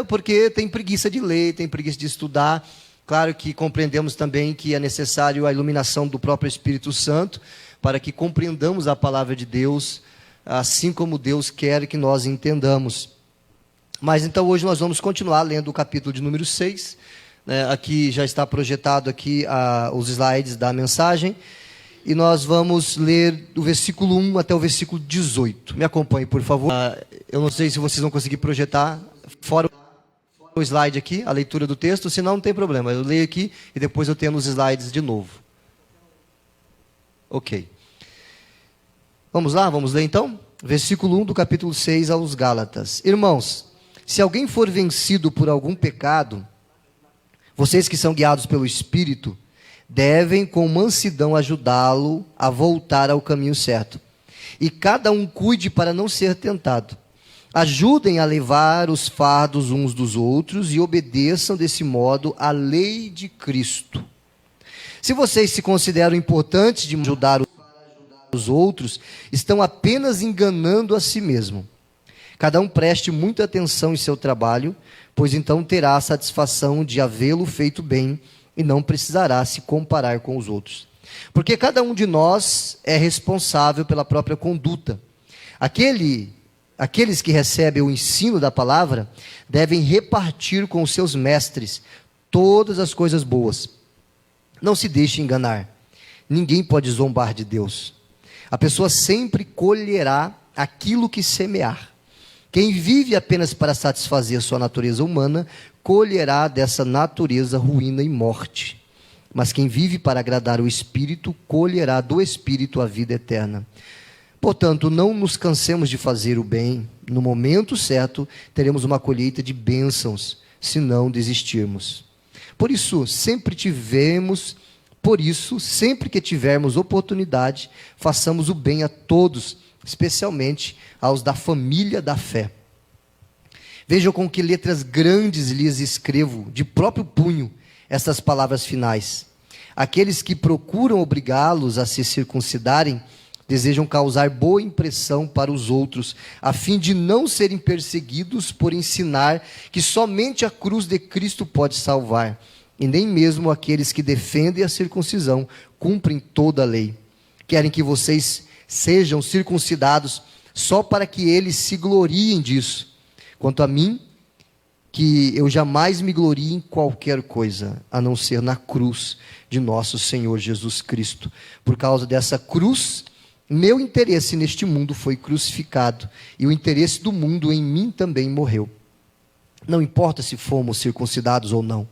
porque tem preguiça de ler, tem preguiça de estudar. Claro que compreendemos também que é necessário a iluminação do próprio Espírito Santo para que compreendamos a palavra de Deus, assim como Deus quer que nós entendamos. Mas então hoje nós vamos continuar lendo o capítulo de número 6. Aqui já está projetado aqui os slides da mensagem. E nós vamos ler do versículo 1 até o versículo 18. Me acompanhe, por favor. Eu não sei se vocês vão conseguir projetar fora o slide aqui, a leitura do texto, senão não tem problema. Eu leio aqui e depois eu tenho nos slides de novo. Ok. Vamos lá, vamos ler então? Versículo 1 do capítulo 6 aos Gálatas. Irmãos, se alguém for vencido por algum pecado, vocês que são guiados pelo Espírito, devem com mansidão ajudá-lo a voltar ao caminho certo. E cada um cuide para não ser tentado. Ajudem a levar os fardos uns dos outros e obedeçam desse modo à lei de Cristo. Se vocês se consideram importantes de ajudar os outros, estão apenas enganando a si mesmo. Cada um preste muita atenção em seu trabalho, pois então terá a satisfação de havê-lo feito bem e não precisará se comparar com os outros. Porque cada um de nós é responsável pela própria conduta. Aqueles que recebem o ensino da palavra devem repartir com os seus mestres todas as coisas boas. Não se deixe enganar. Ninguém pode zombar de Deus. A pessoa sempre colherá aquilo que semear. Quem vive apenas para satisfazer sua natureza humana, colherá dessa natureza ruína e morte. Mas quem vive para agradar o Espírito, colherá do Espírito a vida eterna. Portanto, não nos cansemos de fazer o bem. No momento certo, teremos uma colheita de bênçãos, se não desistirmos. Por isso, sempre que tivermos oportunidade, façamos o bem a todos, especialmente aos da família da fé. Vejam com que letras grandes lhes escrevo, de próprio punho, essas palavras finais. Aqueles que procuram obrigá-los a se circuncidarem, desejam causar boa impressão para os outros, a fim de não serem perseguidos por ensinar que somente a cruz de Cristo pode salvar, e nem mesmo aqueles que defendem a circuncisão cumprem toda a lei. Querem que vocês sejam circuncidados só para que eles se gloriem disso. Quanto a mim, que eu jamais me glorie em qualquer coisa, a não ser na cruz de nosso Senhor Jesus Cristo. Por causa dessa cruz, meu interesse neste mundo foi crucificado, e o interesse do mundo em mim também morreu. Não importa se fomos circuncidados ou não.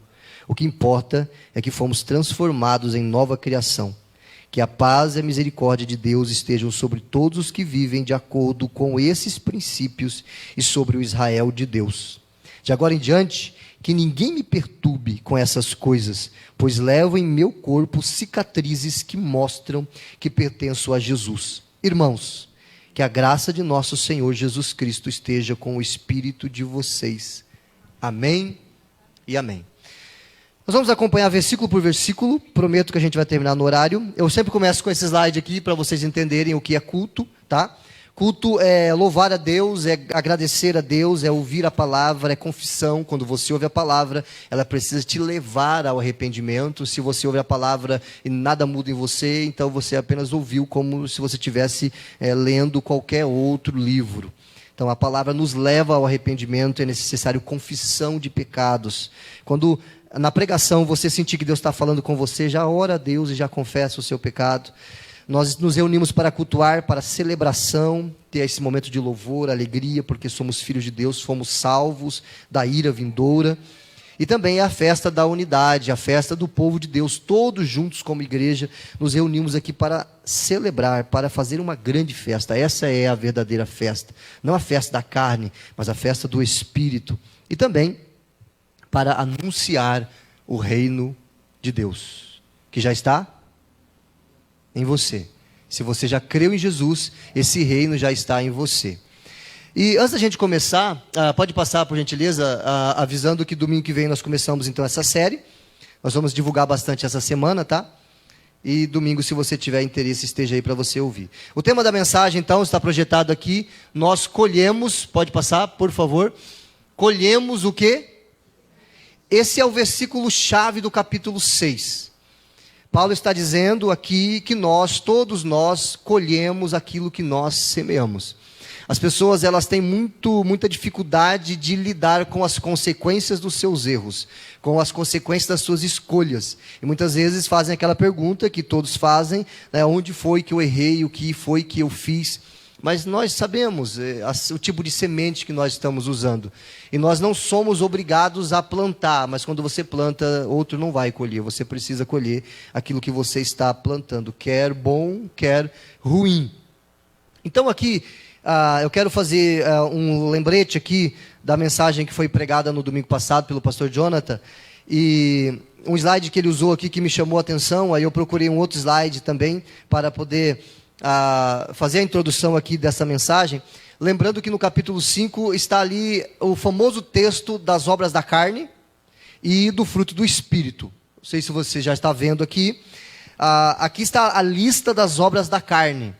O que importa é que fomos transformados em nova criação. Que a paz e a misericórdia de Deus estejam sobre todos os que vivem de acordo com esses princípios e sobre o Israel de Deus. De agora em diante, que ninguém me perturbe com essas coisas, pois levo em meu corpo cicatrizes que mostram que pertenço a Jesus. Irmãos, que a graça de nosso Senhor Jesus Cristo esteja com o espírito de vocês. Amém e amém. Nós vamos acompanhar versículo por versículo, prometo que a gente vai terminar no horário. Eu sempre começo com esse slide aqui, para vocês entenderem o que é culto, tá? Culto é louvar a Deus, é agradecer a Deus, é ouvir a palavra, é confissão. Quando você ouve a palavra, ela precisa te levar ao arrependimento. Se você ouve a palavra e nada muda em você, então você apenas ouviu como se você estivesse lendo qualquer outro livro. Então a palavra nos leva ao arrependimento, é necessário confissão de pecados. Quando na pregação você sentir que Deus está falando com você, já ora a Deus e já confessa o seu pecado. Nós nos reunimos para cultuar, para celebração, ter esse momento de louvor, alegria, porque somos filhos de Deus, fomos salvos da ira vindoura. E também é a festa da unidade, a festa do povo de Deus, todos juntos como igreja, nos reunimos aqui para celebrar, para fazer uma grande festa. Essa é a verdadeira festa, não a festa da carne, mas a festa do Espírito. E também para anunciar o reino de Deus, que já está em você. Se você já creu em Jesus, esse reino já está em você. E antes da gente começar, pode passar por gentileza, avisando que domingo que vem nós começamos então essa série. Nós vamos divulgar bastante essa semana, tá? E domingo, se você tiver interesse, esteja aí para você ouvir. O tema da mensagem então está projetado aqui. Nós colhemos, pode passar, por favor. colhemos o quê? Esse é o versículo-chave do capítulo 6. Paulo está dizendo aqui que todos nós, colhemos aquilo que nós semeamos. As pessoas, elas têm muita dificuldade de lidar com as consequências dos seus erros, com as consequências das suas escolhas. E muitas vezes fazem aquela pergunta que todos fazem, né, onde foi que eu errei, o que foi que eu fiz? Mas nós sabemos o tipo de semente que nós estamos usando. E nós não somos obrigados a plantar, mas quando você planta, outro não vai colher. Você precisa colher aquilo que você está plantando, quer bom, quer ruim. Então aqui, eu quero fazer um lembrete aqui da mensagem que foi pregada no domingo passado pelo pastor Jonathan. E um slide que ele usou aqui que me chamou a atenção, aí eu procurei um outro slide também para poder fazer a introdução aqui dessa mensagem. Lembrando que no capítulo 5 está ali o famoso texto das obras da carne e do fruto do Espírito. Não sei se você já está vendo aqui. Aqui está a lista das obras da carne.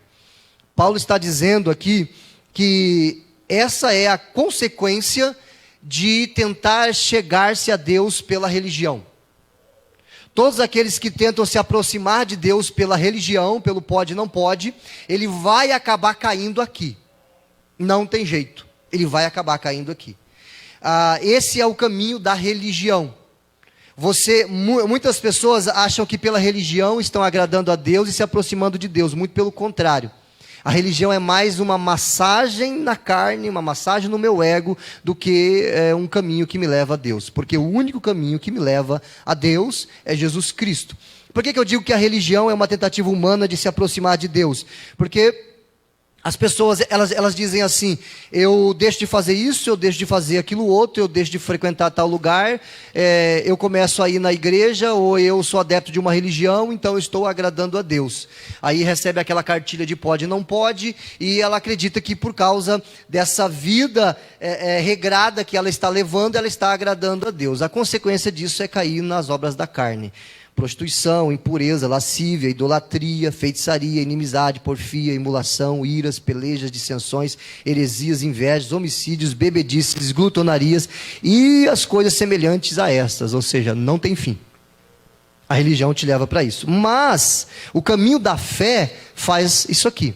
Paulo está dizendo aqui que essa é a consequência de tentar chegar-se a Deus pela religião. Todos aqueles que tentam se aproximar de Deus pela religião, pelo pode e não pode, ele vai acabar caindo aqui. Não tem jeito, ele vai acabar caindo aqui. Esse é o caminho da religião. Muitas pessoas acham que pela religião estão agradando a Deus e se aproximando de Deus, muito pelo contrário. A religião é mais uma massagem na carne, uma massagem no meu ego, do que um caminho que me leva a Deus. Porque o único caminho que me leva a Deus é Jesus Cristo. Por que eu digo que a religião é uma tentativa humana de se aproximar de Deus? Porque as pessoas, elas dizem assim, eu deixo de fazer isso, eu deixo de fazer aquilo outro, eu deixo de frequentar tal lugar, eu começo a ir na igreja, ou eu sou adepto de uma religião, então eu estou agradando a Deus. Aí recebe aquela cartilha de pode e não pode, e ela acredita que por causa dessa vida regrada que ela está levando, ela está agradando a Deus. A consequência disso é cair nas obras da carne. Prostituição, impureza, lascívia, idolatria, feitiçaria, inimizade, porfia, emulação, iras, pelejas, dissensões, heresias, invejas, homicídios, bebedices, glutonarias e as coisas semelhantes a estas, ou seja, não tem fim. A religião te leva para isso. Mas o caminho da fé faz isso aqui.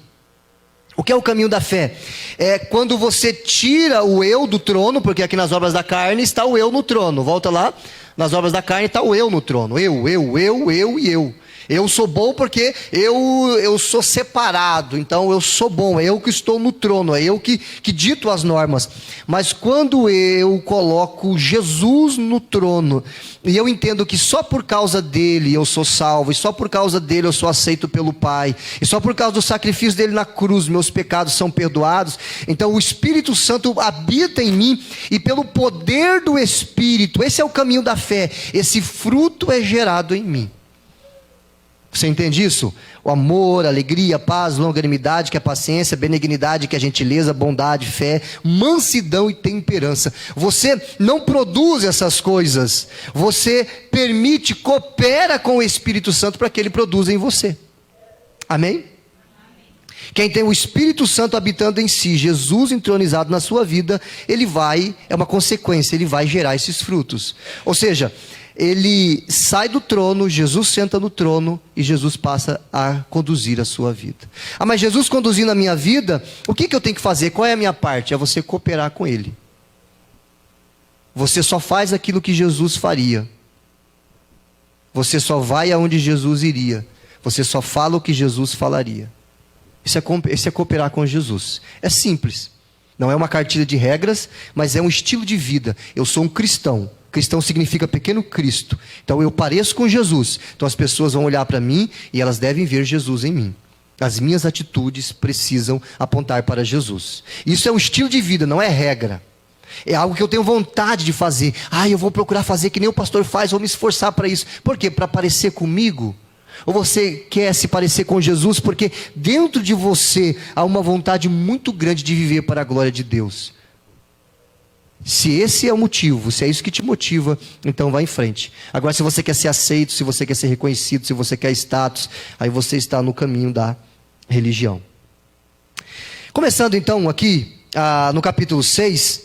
O que é o caminho da fé? É quando você tira o eu do trono, porque aqui nas obras da carne está o eu no trono. Volta lá. Nas obras da carne está o eu no trono. Eu e eu. Eu sou bom porque eu sou separado, então eu sou bom, é eu que estou no trono, é eu que dito as normas. Mas quando eu coloco Jesus no trono, e eu entendo que só por causa dele eu sou salvo, e só por causa dele eu sou aceito pelo Pai, e só por causa do sacrifício dele na cruz, meus pecados são perdoados, então o Espírito Santo habita em mim, e pelo poder do Espírito, esse é o caminho da fé, esse fruto é gerado em mim. Você entende isso? O amor, a alegria, a paz, longanimidade, que é a paciência, benignidade, que é a gentileza, bondade, fé, mansidão e temperança. Você não produz essas coisas. Você permite, coopera com o Espírito Santo para que ele produza em você. Amém? Quem tem o Espírito Santo habitando em si, Jesus entronizado na sua vida, é uma consequência, ele vai gerar esses frutos. Ou seja, ele sai do trono, Jesus senta no trono e Jesus passa a conduzir a sua vida. Mas Jesus conduzindo a minha vida, o que eu tenho que fazer? Qual é a minha parte? É você cooperar com ele. Você só faz aquilo que Jesus faria. Você só vai aonde Jesus iria. Você só fala o que Jesus falaria. Isso é cooperar com Jesus. É simples. Não é uma cartilha de regras, mas é um estilo de vida. Eu sou um cristão. Cristão significa pequeno Cristo. Então eu pareço com Jesus. Então as pessoas vão olhar para mim e elas devem ver Jesus em mim. As minhas atitudes precisam apontar para Jesus. Isso é um estilo de vida, não é regra. É algo que eu tenho vontade de fazer. Eu vou procurar fazer que nem o pastor faz, vou me esforçar para isso. Por quê? Para parecer comigo? Ou você quer se parecer com Jesus porque dentro de você há uma vontade muito grande de viver para a glória de Deus? Se esse é o motivo, se é isso que te motiva, então vá em frente. Agora, se você quer ser aceito, se você quer ser reconhecido, se você quer status, aí você está no caminho da religião. Começando então aqui, no capítulo 6,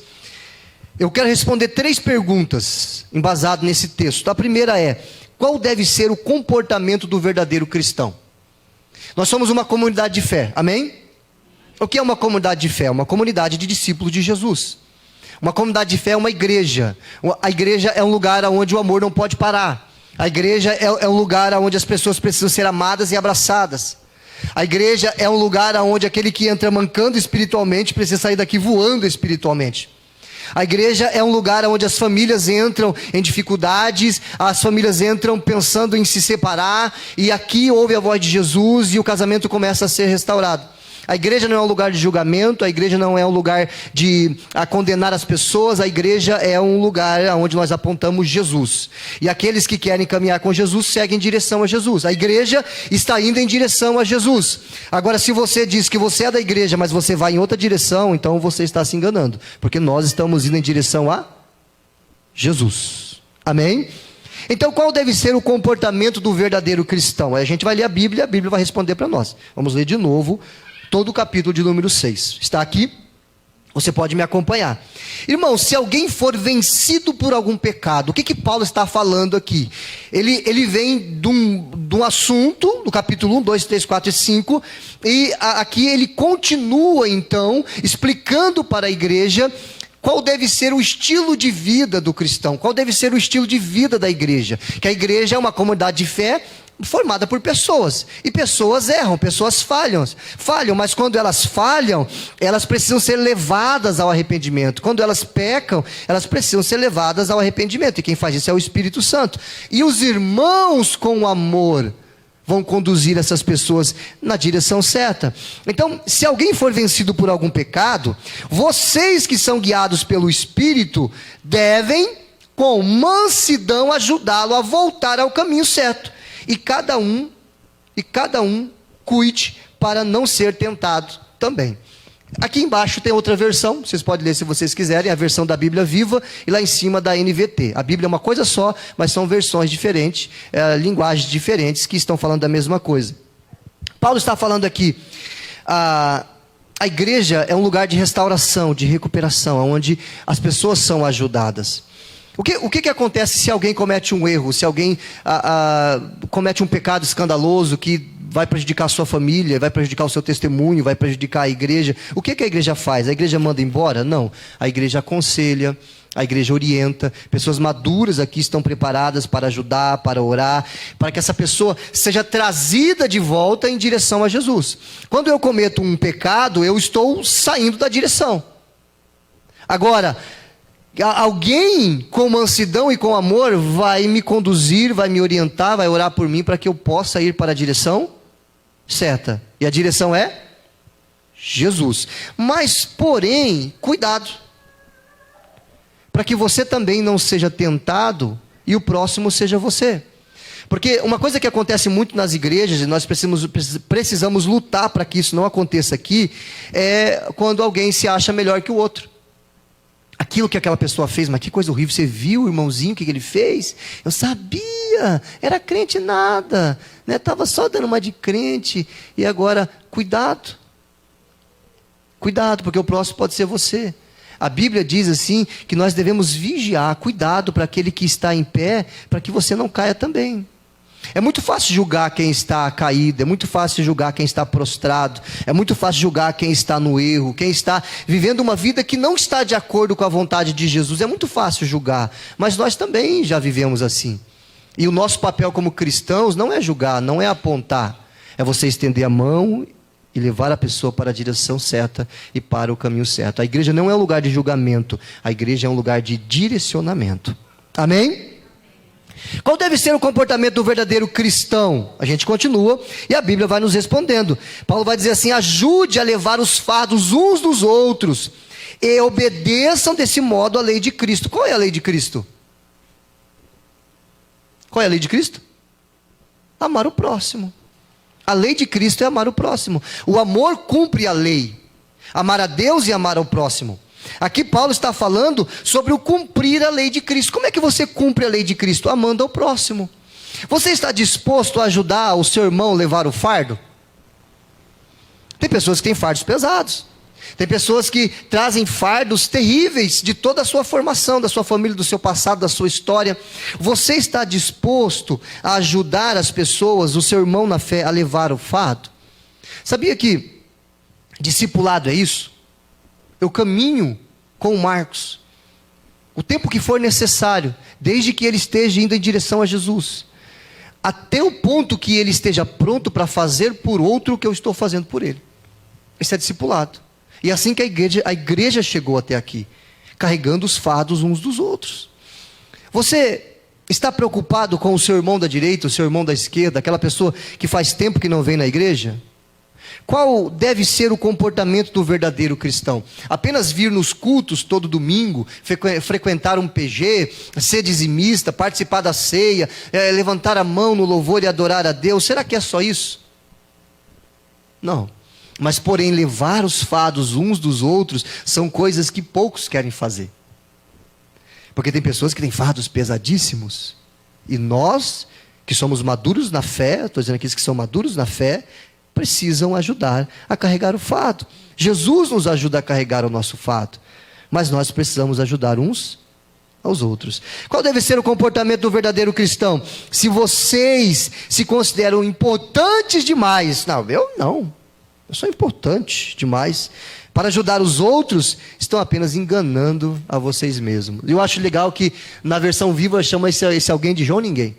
Eu quero responder 3 perguntas embasado nesse texto. A primeira é: qual deve ser o comportamento do verdadeiro cristão? Nós somos uma comunidade de fé, amém? O que é uma comunidade de fé? Uma comunidade de discípulos de Jesus. Uma comunidade de fé é uma igreja. A igreja é um lugar onde o amor não pode parar. A igreja é um lugar onde as pessoas precisam ser amadas e abraçadas. A igreja é um lugar onde aquele que entra mancando espiritualmente precisa sair daqui voando espiritualmente. A igreja é um lugar onde as famílias entram em dificuldades, as famílias entram pensando em se separar, e aqui ouve a voz de Jesus e o casamento começa a ser restaurado. A igreja não é um lugar de julgamento, a igreja não é um lugar de condenar as pessoas, a igreja é um lugar onde nós apontamos Jesus. E aqueles que querem caminhar com Jesus seguem em direção a Jesus. A igreja está indo em direção a Jesus. Agora, se você diz que você é da igreja, mas você vai em outra direção, então você está se enganando. Porque nós estamos indo em direção a Jesus. Amém? Então, qual deve ser o comportamento do verdadeiro cristão? A gente vai ler a Bíblia vai responder para nós. Vamos ler de novo todo o capítulo de número 6. Está aqui, você pode me acompanhar. Irmão, se alguém for vencido por algum pecado, o que Paulo está falando aqui? Ele vem de um assunto, do capítulo 1, 2, 3, 4 e 5, e aqui ele continua então, explicando para a igreja qual deve ser o estilo de vida do cristão, qual deve ser o estilo de vida da igreja. Que a igreja é uma comunidade de fé formada por pessoas, e pessoas erram, pessoas falham, mas quando elas falham, elas precisam ser levadas ao arrependimento. Quando elas pecam, elas precisam ser levadas ao arrependimento, e quem faz isso é o Espírito Santo. E os irmãos com amor vão conduzir essas pessoas na direção certa. Então, se alguém for vencido por algum pecado, vocês que são guiados pelo Espírito, devem com mansidão ajudá-lo a voltar ao caminho certo. E cada um cuide para não ser tentado também. Aqui embaixo tem outra versão, vocês podem ler se vocês quiserem, a versão da Bíblia Viva, e lá em cima da NVT. A Bíblia é uma coisa só, mas são versões diferentes, linguagens diferentes que estão falando da mesma coisa. Paulo está falando aqui, a igreja é um lugar de restauração, de recuperação, onde as pessoas são ajudadas. O que acontece se alguém comete um erro, se alguém comete um pecado escandaloso que vai prejudicar a sua família, vai prejudicar o seu testemunho, vai prejudicar a igreja? O que a igreja faz? A igreja manda embora? Não. A igreja aconselha, a igreja orienta. Pessoas maduras aqui estão preparadas para ajudar, para orar, para que essa pessoa seja trazida de volta em direção a Jesus. Quando eu cometo um pecado, eu estou saindo da direção. Agora, alguém com mansidão e com amor vai me conduzir, vai me orientar, vai orar por mim para que eu possa ir para a direção certa. E a direção é Jesus. Mas, porém, cuidado, para que você também não seja tentado e o próximo seja você. Porque uma coisa que acontece muito nas igrejas, e nós precisamos lutar para que isso não aconteça aqui, é quando alguém se acha melhor que o outro. Aquilo que aquela pessoa fez, mas que coisa horrível, você viu o irmãozinho, o que ele fez? Eu sabia, era crente nada, estava só dando uma de crente, e agora, cuidado, porque o próximo pode ser você. A Bíblia diz assim, que nós devemos vigiar, cuidado para aquele que está em pé, para que você não caia também. É muito fácil julgar quem está caído, é muito fácil julgar quem está prostrado, é muito fácil julgar quem está no erro, quem está vivendo uma vida que não está de acordo com a vontade de Jesus. É muito fácil julgar, mas nós também já vivemos assim. E o nosso papel como cristãos não é julgar, não é apontar, é você estender a mão e levar a pessoa para a direção certa e para o caminho certo. A igreja não é um lugar de julgamento, a igreja é um lugar de direcionamento. Amém? Qual deve ser o comportamento do verdadeiro cristão? A gente continua e a Bíblia vai nos respondendo. Paulo vai dizer assim: ajude a levar os fardos uns dos outros e obedeçam desse modo a lei de Cristo. Qual é a lei de Cristo? Qual é a lei de Cristo? Amar o próximo. A lei de Cristo é amar o próximo. O amor cumpre a lei. Amar a Deus e amar ao próximo. Aqui Paulo está falando sobre o cumprir a lei de Cristo. Como é que você cumpre a lei de Cristo? Amando ao próximo. Você está disposto a ajudar o seu irmão a levar o fardo? Tem pessoas que têm fardos pesados. Tem pessoas que trazem fardos terríveis de toda a sua formação, da sua família, do seu passado, da sua história. Você está disposto a ajudar as pessoas, o seu irmão na fé, a levar o fardo? Sabia que discipulado é isso? Eu caminho com o Marcos o tempo que for necessário, desde que ele esteja indo em direção a Jesus, até o ponto que ele esteja pronto para fazer por outro o que eu estou fazendo por ele. Isso é discipulado. E assim que a igreja chegou até aqui, carregando os fardos uns dos outros. Você está preocupado com o seu irmão da direita, o seu irmão da esquerda, aquela pessoa que faz tempo que não vem na igreja? Qual deve ser o comportamento do verdadeiro cristão? Apenas vir nos cultos todo domingo, frequentar um PG, ser dizimista, participar da ceia, levantar a mão no louvor e adorar a Deus? Será que é só isso? Não. Mas porém levar os fardos uns dos outros são coisas que poucos querem fazer. Porque tem pessoas que têm fardos pesadíssimos. E nós, que somos maduros na fé, estou dizendo aqui que são maduros na fé, precisam ajudar a carregar o fardo. Jesus nos ajuda a carregar o nosso fardo, mas nós precisamos ajudar uns aos outros. Qual deve ser o comportamento do verdadeiro cristão? Se vocês se consideram importantes demais, eu sou importante demais para ajudar os outros, estão apenas enganando a vocês mesmos. Eu acho legal que na versão viva chama esse alguém de João Ninguém.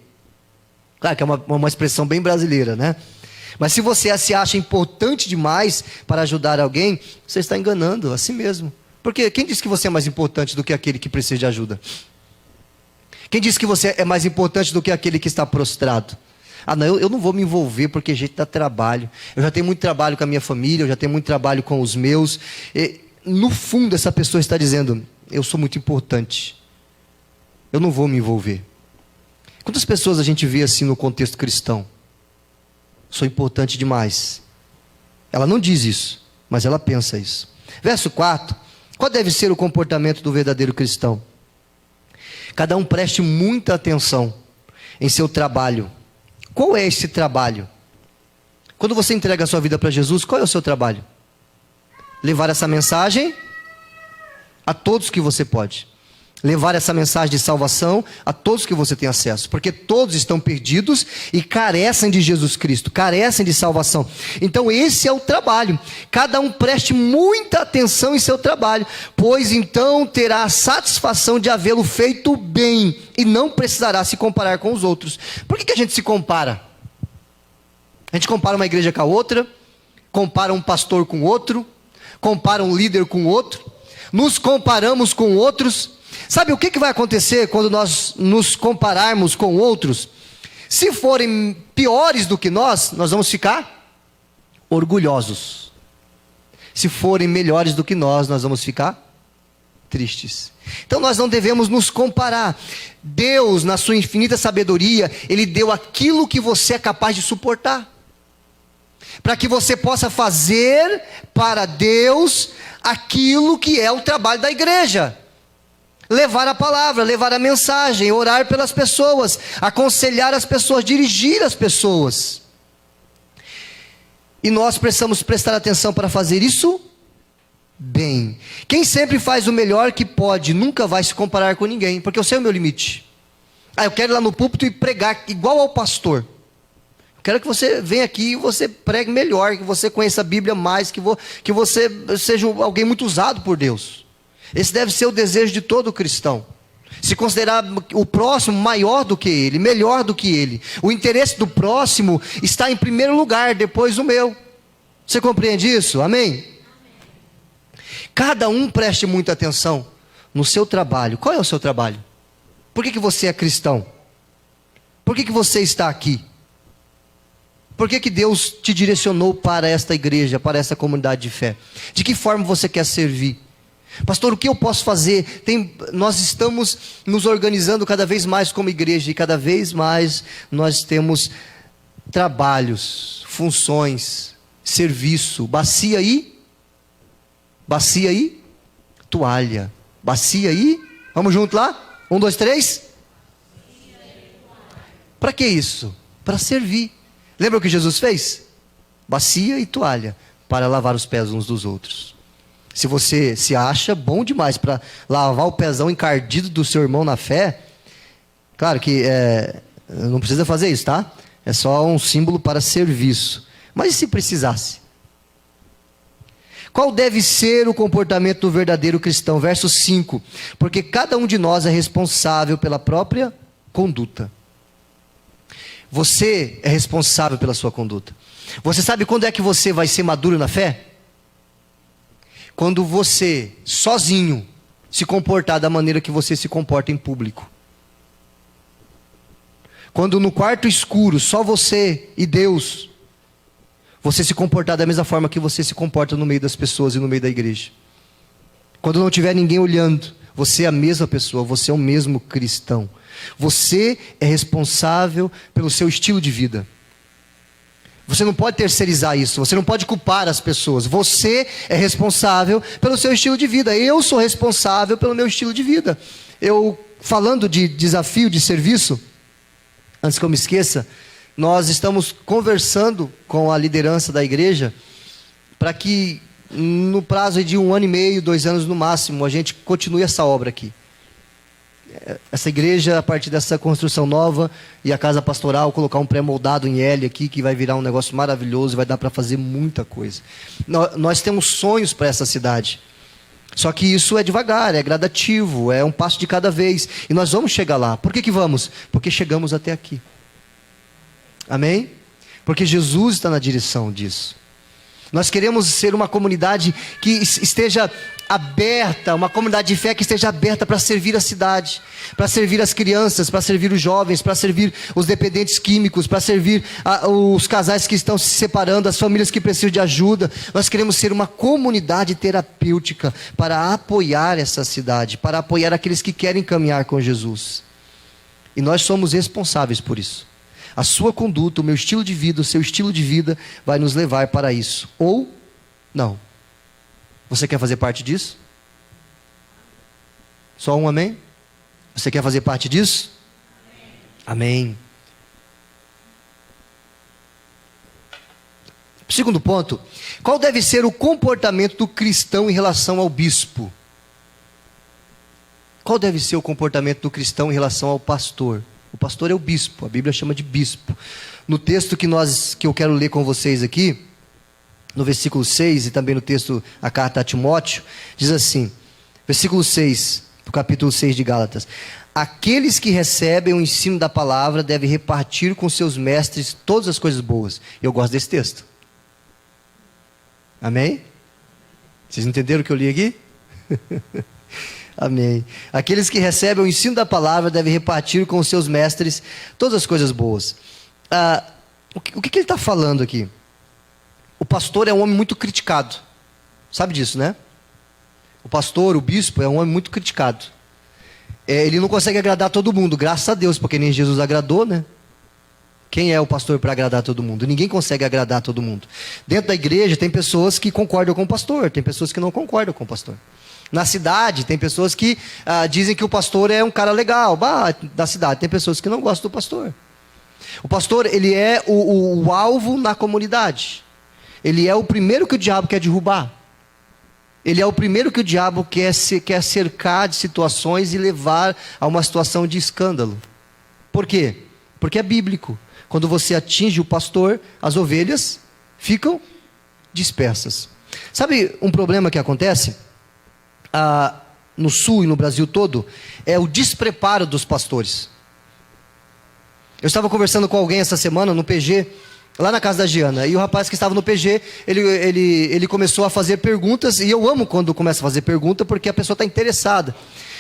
Claro que é uma expressão bem brasileira, né? Mas se você se acha importante demais para ajudar alguém, você está enganando a si mesmo. Porque quem disse que você é mais importante do que aquele que precisa de ajuda? Quem disse que você é mais importante do que aquele que está prostrado? Eu não vou me envolver porque jeito dá trabalho. Eu já tenho muito trabalho com a minha família, eu já tenho muito trabalho com os meus. E, no fundo, essa pessoa está dizendo, eu sou muito importante. Eu não vou me envolver. Quantas pessoas a gente vê assim no contexto cristão? Sou importante demais. Ela não diz isso, mas ela pensa isso. Verso 4. Qual deve ser o comportamento do verdadeiro cristão? Cada um preste muita atenção em seu trabalho. Qual é esse trabalho? Quando você entrega a sua vida para Jesus, qual é o seu trabalho? Levar essa mensagem a todos que você pode. Levar essa mensagem de salvação a todos que você tem acesso, porque todos estão perdidos e carecem de Jesus Cristo, carecem de salvação. Então esse é o trabalho. Cada um preste muita atenção em seu trabalho, pois então terá a satisfação de havê-lo feito bem e não precisará se comparar com os outros. Por que a gente se compara? A gente compara uma igreja com a outra, compara um pastor com outro, compara um líder com outro, nos comparamos com outros. Sabe o que vai acontecer quando nós nos compararmos com outros? Se forem piores do que nós vamos ficar orgulhosos. Se forem melhores do que nós vamos ficar tristes. Então nós não devemos nos comparar. Deus, na sua infinita sabedoria, Ele deu aquilo que você é capaz de suportar, para que você possa fazer para Deus aquilo que é o trabalho da igreja. Levar a palavra, levar a mensagem, orar pelas pessoas, aconselhar as pessoas, dirigir as pessoas. E nós precisamos prestar atenção para fazer isso bem. Quem sempre faz o melhor que pode, nunca vai se comparar com ninguém, porque eu sei o meu limite. Eu quero ir lá no púlpito e pregar igual ao pastor. Eu quero que você venha aqui e você pregue melhor, que você conheça a Bíblia mais, que você seja alguém muito usado por Deus. Esse deve ser o desejo de todo cristão. Se considerar o próximo maior do que ele, melhor do que ele. O interesse do próximo está em primeiro lugar, depois o meu. Você compreende isso? Amém? Cada um preste muita atenção no seu trabalho. Qual é o seu trabalho? Por que você é cristão? Por que você está aqui? Por que Deus te direcionou para esta igreja, para essa comunidade de fé? De que forma você quer servir? Pastor, o que eu posso fazer? Nós estamos nos organizando cada vez mais como igreja, e cada vez mais nós temos trabalhos, funções, serviço, bacia e toalha. Bacia e, vamos junto lá? 1, 2, 3. Para que isso? Para servir. Lembra o que Jesus fez? Bacia e toalha, para lavar os pés uns dos outros. Se você se acha bom demais para lavar o pezão encardido do seu irmão na fé, claro que não precisa fazer isso, tá? É só um símbolo para serviço. Mas e se precisasse? Qual deve ser o comportamento do verdadeiro cristão? Verso 5. Porque cada um de nós é responsável pela própria conduta. Você é responsável pela sua conduta. Você sabe quando é que você vai ser maduro na fé? Quando você, sozinho, se comportar da maneira que você se comporta em público. Quando no quarto escuro, só você e Deus, você se comportar da mesma forma que você se comporta no meio das pessoas e no meio da igreja. Quando não tiver ninguém olhando, você é a mesma pessoa, você é o mesmo cristão. Você é responsável pelo seu estilo de vida. Você não pode terceirizar isso, você não pode culpar as pessoas. Você é responsável pelo seu estilo de vida. Eu sou responsável pelo meu estilo de vida. Falando de desafio de serviço, antes que eu me esqueça, nós estamos conversando com a liderança da igreja para que no prazo de 1 ano e meio, 2 anos no máximo, a gente continue essa obra aqui. Essa igreja, a partir dessa construção nova e a casa pastoral, colocar um pré-moldado em L aqui, que vai virar um negócio maravilhoso, vai dar para fazer muita coisa. Nós temos sonhos para essa cidade. Só que isso é devagar, é gradativo, é um passo de cada vez. E nós vamos chegar lá. Por que vamos? Porque chegamos até aqui. Amém? Porque Jesus está na direção disso. Nós queremos ser uma comunidade que esteja aberta, uma comunidade de fé que esteja aberta para servir a cidade, para servir as crianças, para servir os jovens, para servir os dependentes químicos, para servir os casais que estão se separando, as famílias que precisam de ajuda. Nós queremos ser uma comunidade terapêutica para apoiar essa cidade, para apoiar aqueles que querem caminhar com Jesus. E nós somos responsáveis por isso. A sua conduta, o meu estilo de vida, o seu estilo de vida vai nos levar para isso. Ou não. Você quer fazer parte disso? Só um amém? Você quer fazer parte disso? Amém. Segundo ponto. Qual deve ser o comportamento do cristão em relação ao bispo? Qual deve ser o comportamento do cristão em relação ao pastor? O pastor é o bispo, a Bíblia chama de bispo. No texto que eu quero ler com vocês aqui, no versículo 6 e também no texto, a carta a Timóteo, diz assim, versículo 6, do capítulo 6 de Gálatas: aqueles que recebem o ensino da palavra devem repartir com seus mestres todas as coisas boas. Eu gosto desse texto. Amém? Vocês entenderam o que eu li aqui? Amém. Aqueles que recebem o ensino da palavra devem repartir com os seus mestres todas as coisas boas. O que ele está falando aqui? O pastor é um homem muito criticado. Sabe disso, né? O pastor, o bispo, é um homem muito criticado. Ele não consegue agradar todo mundo, graças a Deus, porque nem Jesus agradou, né? Quem é o pastor para agradar todo mundo? Ninguém consegue agradar todo mundo. Dentro da igreja tem pessoas que concordam com o pastor, tem pessoas que não concordam com o pastor. Na cidade, tem pessoas que dizem que o pastor é um cara legal. Na cidade, tem pessoas que não gostam do pastor. O pastor, ele é o alvo na comunidade. Ele é o primeiro que o diabo quer derrubar. Ele é o primeiro que o diabo quer cercar de situações e levar a uma situação de escândalo. Por quê? Porque é bíblico. Quando você atinge o pastor, as ovelhas ficam dispersas. Sabe um problema que acontece? No sul e no Brasil todo, é o despreparo dos pastores. Eu estava conversando com alguém essa semana no PG, lá na casa da Giana, e o rapaz que estava no PG, ele começou a fazer perguntas, e eu amo quando começa a fazer pergunta, porque a pessoa está interessada.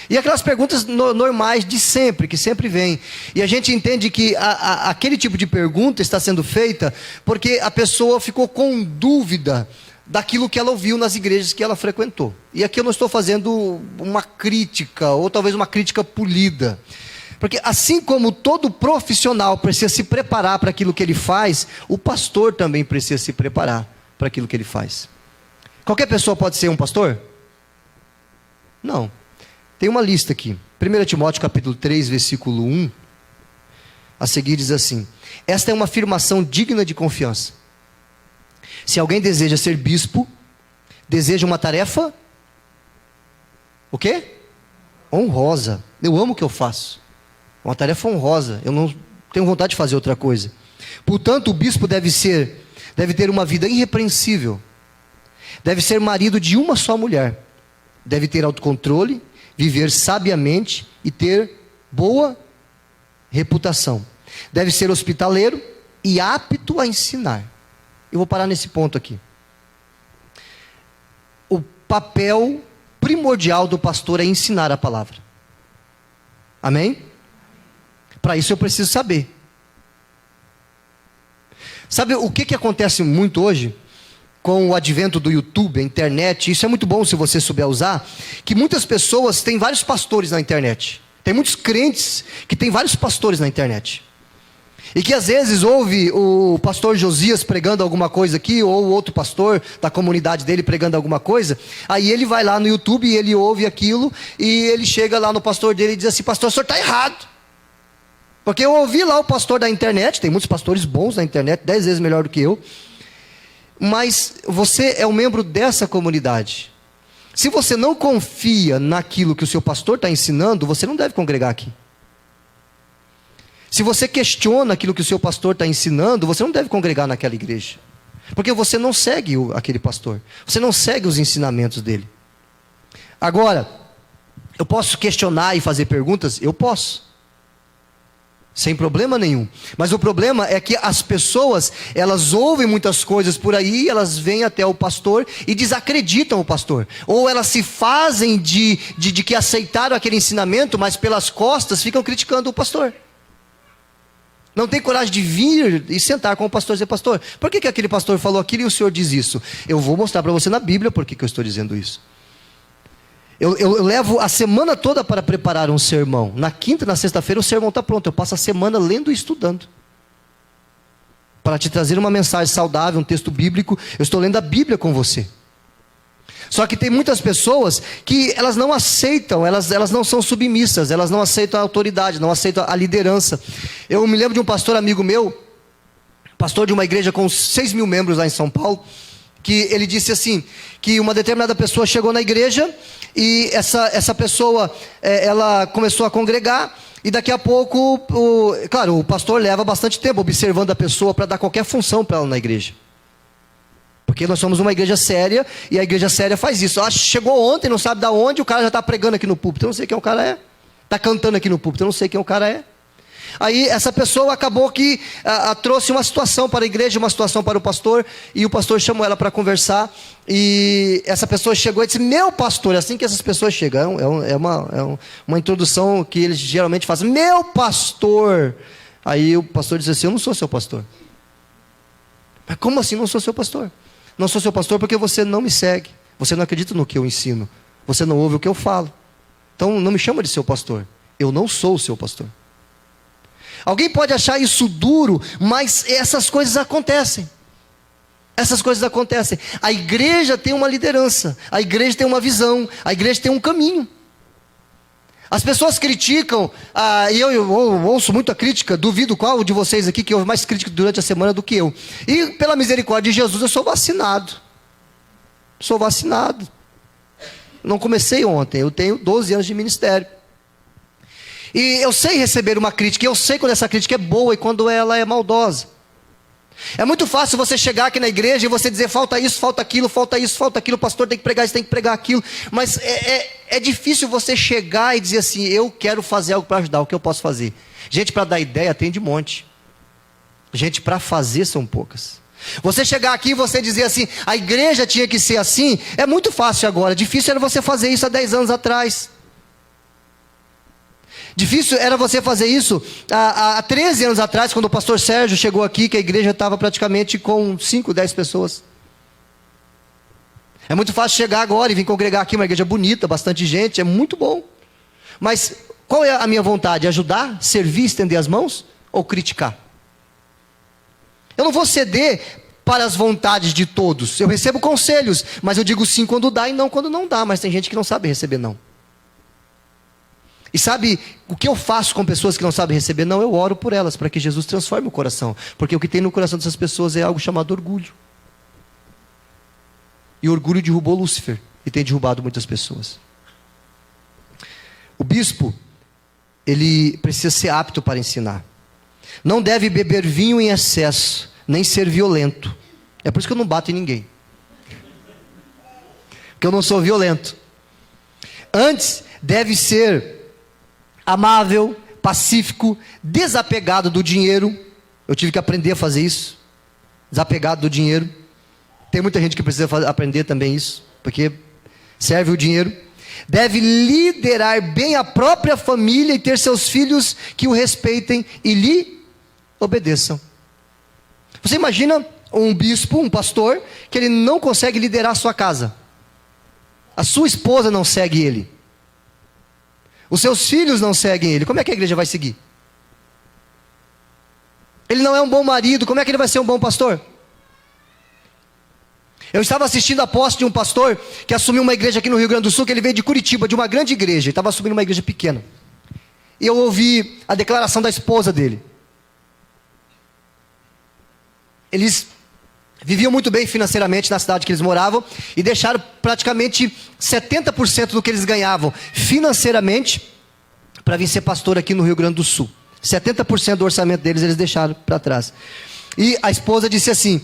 E aquelas perguntas normais de sempre, que sempre vem. E a gente entende que aquele tipo de pergunta está sendo feita porque a pessoa ficou com dúvida daquilo que ela ouviu nas igrejas que ela frequentou. E aqui eu não estou fazendo uma crítica, ou talvez uma crítica polida. Porque assim como todo profissional precisa se preparar para aquilo que ele faz, o pastor também precisa se preparar para aquilo que ele faz. Qualquer pessoa pode ser um pastor? Não. Tem uma lista aqui. 1 Timóteo capítulo 3, versículo 1. A seguir diz assim: esta é uma afirmação digna de confiança. Se alguém deseja ser bispo, deseja uma tarefa O quê? Honrosa. Eu amo o que eu faço. Uma tarefa honrosa. Eu não tenho vontade de fazer outra coisa. Portanto, o bispo deve ter uma vida irrepreensível. Deve ser marido de uma só mulher. Deve ter autocontrole, viver sabiamente e ter boa reputação. Deve ser hospitaleiro e apto a ensinar. Eu vou parar nesse ponto aqui. O papel primordial do pastor é ensinar a palavra. Amém? Para isso eu preciso saber. Sabe o que acontece muito hoje? Com o advento do YouTube, a internet, isso é muito bom se você souber usar, que muitas pessoas têm vários pastores na internet. Tem muitos crentes que têm vários pastores na internet. E que às vezes ouve o pastor Josias pregando alguma coisa aqui, ou outro pastor da comunidade dele pregando alguma coisa, aí ele vai lá no YouTube e ele ouve aquilo, e ele chega lá no pastor dele e diz assim: pastor, o senhor está errado. Porque eu ouvi lá o pastor da internet, tem muitos pastores bons na internet, 10 vezes melhor do que eu, mas você é um membro dessa comunidade. Se você não confia naquilo que o seu pastor está ensinando, você não deve congregar aqui. Se você questiona aquilo que o seu pastor está ensinando, você não deve congregar naquela igreja. Porque você não segue aquele pastor. Você não segue os ensinamentos dele. Agora, eu posso questionar e fazer perguntas? Eu posso. Sem problema nenhum. Mas o problema é que as pessoas, elas ouvem muitas coisas por aí, elas vêm até o pastor e desacreditam o pastor. Ou elas se fazem de que aceitaram aquele ensinamento, mas pelas costas ficam criticando o pastor. Não tem coragem de vir e sentar com o pastor e dizer: pastor, por que aquele pastor falou aquilo e o senhor diz isso? Eu vou mostrar para você na Bíblia por que eu estou dizendo isso. Eu levo a semana toda para preparar um sermão. Na quinta e na sexta-feira o sermão está pronto. Eu passo a semana lendo e estudando. Para te trazer uma mensagem saudável, um texto bíblico. Eu estou lendo a Bíblia com você. Só que tem muitas pessoas que elas não aceitam, elas não são submissas, elas não aceitam a autoridade, não aceitam a liderança. Eu me lembro de um pastor amigo meu, pastor de uma igreja com 6 mil membros lá em São Paulo, que ele disse assim, que uma determinada pessoa chegou na igreja e essa pessoa, ela começou a congregar, e daqui a pouco, claro, o pastor leva bastante tempo observando a pessoa para dar qualquer função para ela na igreja. Porque nós somos uma igreja séria, e a igreja séria faz isso. Chegou ontem, não sabe de onde, o cara já está pregando aqui no púlpito, eu não sei quem o cara é. Está cantando aqui no púlpito, eu não sei quem o cara é. Aí essa pessoa acabou que trouxe uma situação para a igreja, uma situação para o pastor, e o pastor chamou ela para conversar, e essa pessoa chegou e disse: meu pastor, é assim que essas pessoas chegam, é uma introdução que eles geralmente fazem: meu pastor. Aí o pastor disse assim: eu não sou seu pastor. Mas como assim não sou seu pastor? Não sou seu pastor porque você não me segue, você não acredita no que eu ensino, você não ouve o que eu falo, então não me chama de seu pastor, eu não sou o seu pastor. Alguém pode achar isso duro, mas essas coisas acontecem. Essas coisas acontecem. A igreja tem uma liderança, a igreja tem uma visão, a igreja tem um caminho. As pessoas criticam, e eu ouço muita crítica, duvido qual de vocês aqui que ouve mais crítica durante a semana do que eu. E pela misericórdia de Jesus eu sou vacinado. Sou vacinado. Não comecei ontem, eu tenho 12 anos de ministério. E eu sei receber uma crítica, eu sei quando essa crítica é boa e quando ela é maldosa. É muito fácil você chegar aqui na igreja e você dizer: falta isso, falta aquilo, falta isso, falta aquilo, o pastor tem que pregar isso, tem que pregar aquilo. Mas é difícil você chegar e dizer assim: eu quero fazer algo para ajudar, o que eu posso fazer? Gente para dar ideia tem de monte. Gente para fazer são poucas. Você chegar aqui e você dizer assim: a igreja tinha que ser assim, é muito fácil agora. Difícil era você fazer isso há 10 anos atrás. Difícil era você fazer isso há 13 anos atrás, quando o pastor Sérgio chegou aqui, que a igreja estava praticamente com 5, 10 pessoas. É muito fácil chegar agora e vir congregar aqui, uma igreja bonita, bastante gente, é muito bom. Mas qual é a minha vontade? Ajudar, servir, estender as mãos ou criticar? Eu não vou ceder para as vontades de todos. Eu recebo conselhos, mas eu digo sim quando dá e não quando não dá. Mas tem gente que não sabe receber não. E sabe o que eu faço com pessoas que não sabem receber? Não, eu oro por elas, para que Jesus transforme o coração. Porque o que tem no coração dessas pessoas é algo chamado orgulho. E o orgulho derrubou Lúcifer, e tem derrubado muitas pessoas. O bispo, ele precisa ser apto para ensinar. Não deve beber vinho em excesso, nem ser violento. É por isso que eu não bato em ninguém. Porque eu não sou violento. Antes, deve ser amável, pacífico, desapegado do dinheiro. Eu tive que aprender a fazer isso. Desapegado do dinheiro. Tem muita gente que precisa aprender também isso, porque serve o dinheiro. Deve liderar bem a própria família e ter seus filhos que o respeitem e lhe obedeçam. Você imagina um bispo, um pastor, que ele não consegue liderar a sua casa. A sua esposa não segue ele. Os seus filhos não seguem ele. Como é que a igreja vai seguir? Ele não é um bom marido, como é que ele vai ser um bom pastor? Eu estava assistindo a posse de um pastor que assumiu uma igreja aqui no Rio Grande do Sul, que ele veio de Curitiba, de uma grande igreja, ele estava assumindo uma igreja pequena. E eu ouvi a declaração da esposa dele. Eles viviam muito bem financeiramente na cidade que eles moravam e deixaram praticamente 70% do que eles ganhavam financeiramente para vir ser pastor aqui no Rio Grande do Sul. 70% do orçamento deles eles deixaram para trás. E a esposa disse assim,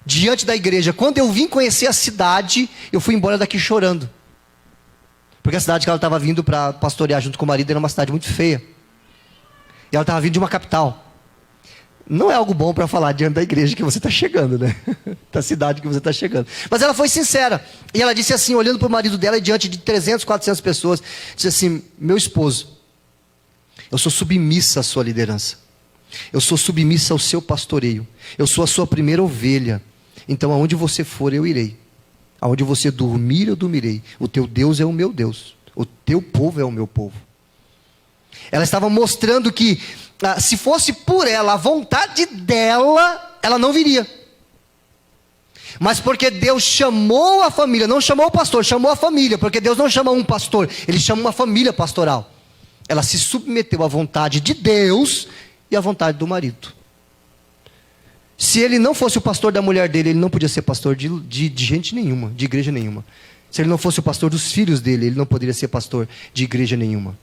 diante da igreja: quando eu vim conhecer a cidade, eu fui embora daqui chorando. Porque a cidade que ela estava vindo para pastorear junto com o marido era uma cidade muito feia. E ela estava vindo de uma capital. Não é algo bom para falar diante da igreja que você está chegando, né? Da cidade que você está chegando. Mas ela foi sincera. E ela disse assim, olhando para o marido dela, diante de 300, 400 pessoas, disse assim: meu esposo, eu sou submissa à sua liderança. Eu sou submissa ao seu pastoreio. Eu sou a sua primeira ovelha. Então aonde você for eu irei. Aonde você dormir eu dormirei. O teu Deus é o meu Deus. O teu povo é o meu povo. Ela estava mostrando que se fosse por ela, a vontade dela, ela não viria. Mas porque Deus chamou a família, não chamou o pastor, chamou a família. Porque Deus não chama um pastor, Ele chama uma família pastoral. Ela se submeteu à vontade de Deus e à vontade do marido. Se ele não fosse o pastor da mulher dele, ele não podia ser pastor de gente nenhuma, de igreja nenhuma. Se ele não fosse o pastor dos filhos dele, ele não poderia ser pastor de igreja nenhuma.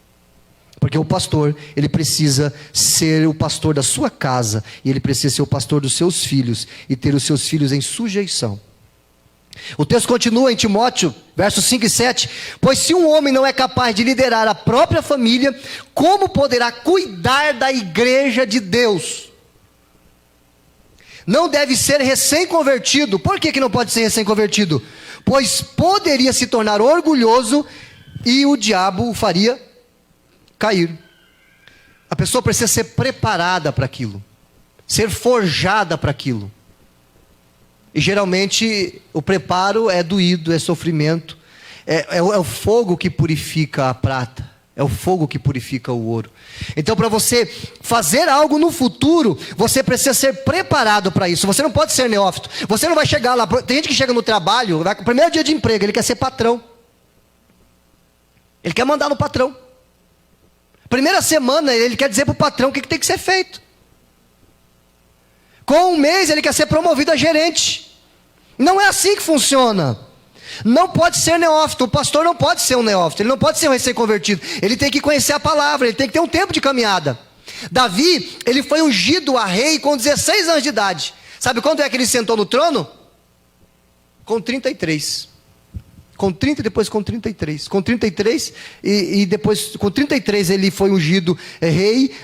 Porque o pastor, ele precisa ser o pastor da sua casa, e ele precisa ser o pastor dos seus filhos, e ter os seus filhos em sujeição. O texto continua em Timóteo, versos 5 e 7. Pois se um homem não é capaz de liderar a própria família, como poderá cuidar da igreja de Deus? Não deve ser recém-convertido. Por que não pode ser recém-convertido? Pois poderia se tornar orgulhoso e o diabo o faria cair. A pessoa precisa ser preparada para aquilo, ser forjada para aquilo. E geralmente o preparo é doído, é sofrimento. É o fogo que purifica a prata. É o fogo que purifica o ouro. Então, para você fazer algo no futuro, você precisa ser preparado para isso. Você não pode ser neófito. Você não vai chegar lá. Tem gente que chega no trabalho, vai com o primeiro dia de emprego, ele quer ser patrão. Ele quer mandar no patrão. Primeira semana, ele quer dizer para o patrão o que tem que ser feito. Com um mês, ele quer ser promovido a gerente. Não é assim que funciona. Não pode ser neófito. O pastor não pode ser um neófito. Ele não pode ser um recém-convertido. Ele tem que conhecer a palavra. Ele tem que ter um tempo de caminhada. Davi, ele foi ungido a rei com 16 anos de idade. Sabe quando é que ele sentou no trono? Com 33. Com 30 e depois com 33. Com 33 e depois com 33 ele foi ungido rei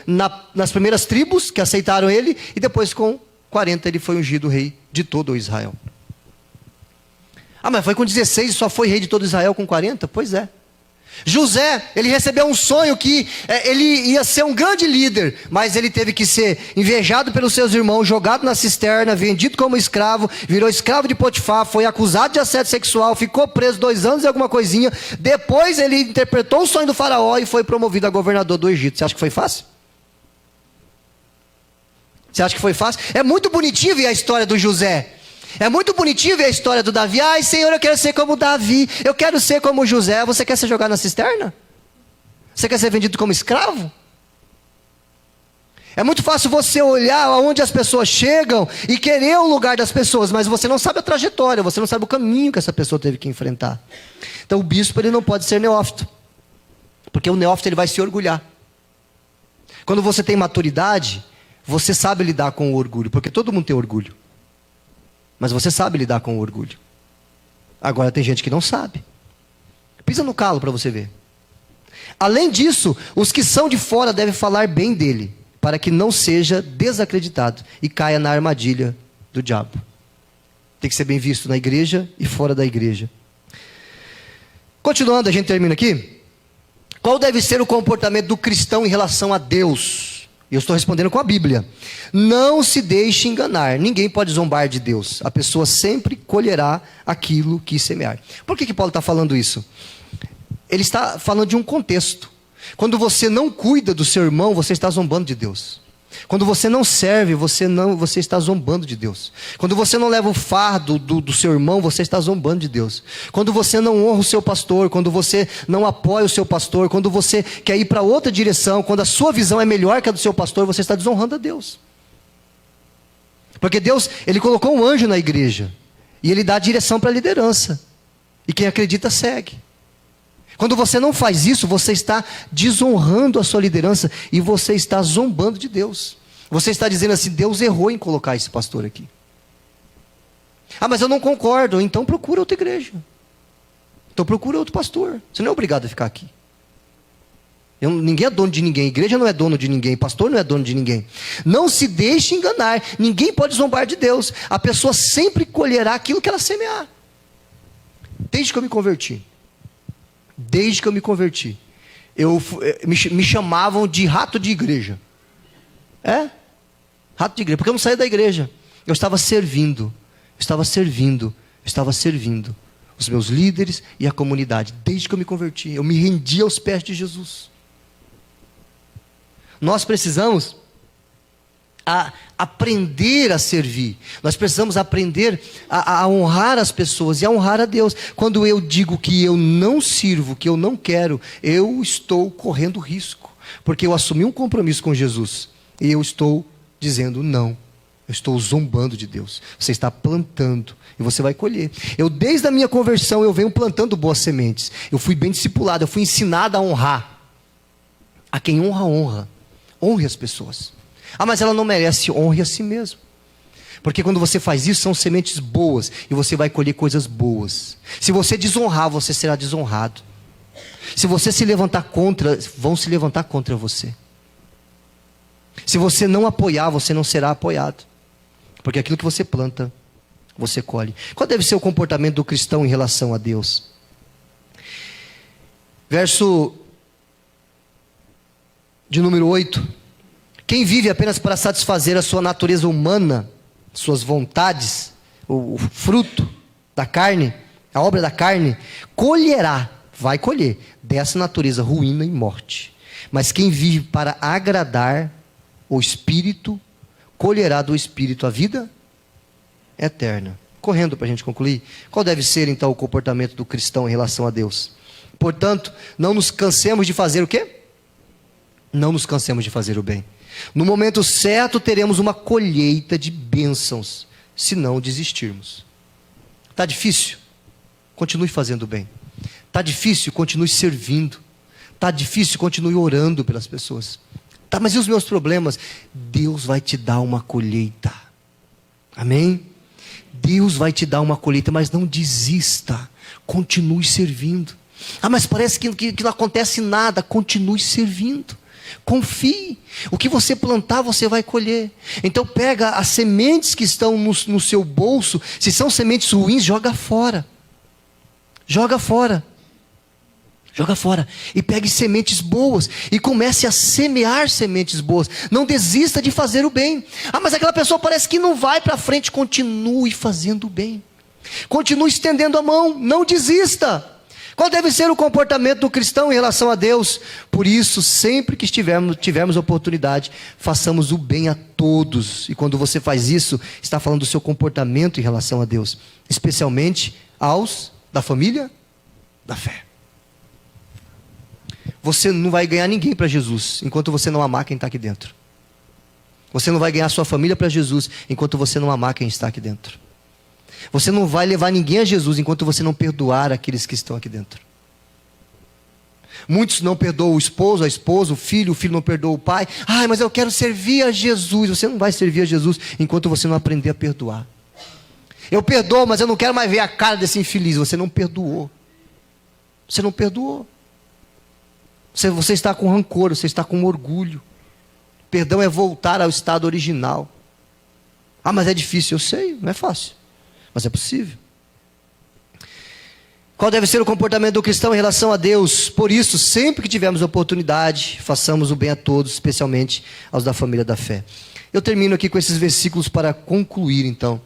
nas primeiras tribos que aceitaram ele. E depois com 40 ele foi ungido rei de todo o Israel. Mas foi com 16 e só foi rei de todo Israel com 40? Pois é. José, ele recebeu um sonho que ele ia ser um grande líder, mas ele teve que ser invejado pelos seus irmãos, jogado na cisterna, vendido como escravo, virou escravo de Potifar, foi acusado de assédio sexual, ficou preso 2 anos e alguma coisinha. Depois ele interpretou o sonho do faraó e foi promovido a governador do Egito. Você acha que foi fácil? Você acha que foi fácil? É muito bonitinho ver a história do José. É muito bonitinho ver a história do Davi. Ai, Senhor, eu quero ser como Davi. Eu quero ser como José. Você quer ser jogado na cisterna? Você quer ser vendido como escravo? É muito fácil você olhar aonde as pessoas chegam e querer o lugar das pessoas, mas você não sabe a trajetória, você não sabe o caminho que essa pessoa teve que enfrentar. Então o bispo, ele não pode ser neófito. Porque o neófito ele vai se orgulhar. Quando você tem maturidade, você sabe lidar com o orgulho, porque todo mundo tem orgulho. Mas você sabe lidar com o orgulho. Agora tem gente que não sabe. Pisa no calo para você ver. Além disso, os que são de fora devem falar bem dele, para que não seja desacreditado e caia na armadilha do diabo. Tem que ser bem visto na igreja e fora da igreja. Continuando, a gente termina aqui. Qual deve ser o comportamento do cristão em relação a Deus? Eu estou respondendo com a Bíblia. Não se deixe enganar. Ninguém pode zombar de Deus. A pessoa sempre colherá aquilo que semear. Por que Paulo está falando isso? Ele está falando de um contexto. Quando você não cuida do seu irmão, você está zombando de Deus. Quando você não serve, você está zombando de Deus. Quando você não leva o fardo do seu irmão, você está zombando de Deus. Quando você não honra o seu pastor, quando você não apoia o seu pastor, quando você quer ir para outra direção, quando a sua visão é melhor que a do seu pastor, você está desonrando a Deus. Porque Deus, Ele colocou um anjo na igreja. E Ele dá a direção para a liderança. E quem acredita, segue. Quando você não faz isso, você está desonrando a sua liderança e você está zombando de Deus. Você está dizendo assim, Deus errou em colocar esse pastor aqui. Ah, mas eu não concordo. Então procura outra igreja. Então procura outro pastor. Você não é obrigado a ficar aqui. Ninguém é dono de ninguém. A igreja não é dono de ninguém. Pastor não é dono de ninguém. Não se deixe enganar. Ninguém pode zombar de Deus. A pessoa sempre colherá aquilo que ela semear. Desde que eu me converti, me chamavam de rato de igreja. Rato de igreja, porque eu não saía da igreja. Eu estava servindo os meus líderes e a comunidade. Desde que eu me converti, eu me rendi aos pés de Jesus. Nós precisamos aprender a servir. Nós precisamos aprender a honrar as pessoas e a honrar a Deus. Quando eu digo que eu não sirvo, que eu não quero, eu estou correndo risco. Porque eu assumi um compromisso com Jesus. E eu estou dizendo não. Eu estou zombando de Deus. Você está plantando e você vai colher. Desde a minha conversão, eu venho plantando boas sementes. Eu fui bem discipulado, eu fui ensinado a honrar. A quem honra, honra. Honre as pessoas. Ah, mas ela não merece, honre a si mesmo. Porque quando você faz isso, são sementes boas. E você vai colher coisas boas. Se você desonrar, você será desonrado. Se você se levantar contra, vão se levantar contra você. Se você não apoiar, você não será apoiado. Porque aquilo que você planta, você colhe. Qual deve ser o comportamento do cristão em relação a Deus? Verso de número 8. Quem vive apenas para satisfazer a sua natureza humana, suas vontades, o fruto da carne, a obra da carne, vai colher dessa natureza ruína e morte. Mas quem vive para agradar o Espírito, colherá do Espírito a vida eterna. Correndo para a gente concluir, qual deve ser então o comportamento do cristão em relação a Deus? Portanto, não nos cansemos de fazer o quê? Não nos cansemos de fazer o bem. No momento certo teremos uma colheita de bênçãos, se não desistirmos. Está difícil? Continue fazendo o bem. Está difícil? Continue servindo. Está difícil? Continue orando pelas pessoas. Tá, mas e os meus problemas? Deus vai te dar uma colheita. Amém? Deus vai te dar uma colheita, mas não desista. Continue servindo. Ah, mas parece que não acontece nada. Continue servindo. Confie. O que você plantar, você vai colher. Então pega as sementes que estão no seu bolso. Se são sementes ruins, joga fora. Joga fora. Joga fora. E pegue sementes boas. E comece a semear sementes boas. Não desista de fazer o bem. Ah, mas aquela pessoa parece que não vai para frente. Continue fazendo o bem. Continue estendendo a mão. Não desista. Qual deve ser o comportamento do cristão em relação a Deus? Por isso, sempre que tivermos oportunidade, façamos o bem a todos. E quando você faz isso, está falando do seu comportamento em relação a Deus. Especialmente aos da família da fé. Você não vai ganhar ninguém para Jesus, enquanto você não amar quem está aqui dentro. Você não vai ganhar sua família para Jesus, enquanto você não amar quem está aqui dentro. Você não vai levar ninguém a Jesus enquanto você não perdoar aqueles que estão aqui dentro. Muitos não perdoam o esposo, a esposa, o filho não perdoa o pai. Ai, mas eu quero servir a Jesus. Você não vai servir a Jesus enquanto você não aprender a perdoar. Eu perdoo, mas eu não quero mais ver a cara desse infeliz. Você não perdoou. Você não perdoou. Você está com rancor, você está com orgulho. Perdão é voltar ao estado original. Ah, mas é difícil, eu sei, não é fácil. Mas é possível. Qual deve ser o comportamento do cristão em relação a Deus? Por isso, sempre que tivermos oportunidade, façamos o bem a todos, especialmente aos da família da fé. Eu termino aqui com esses versículos para concluir, então.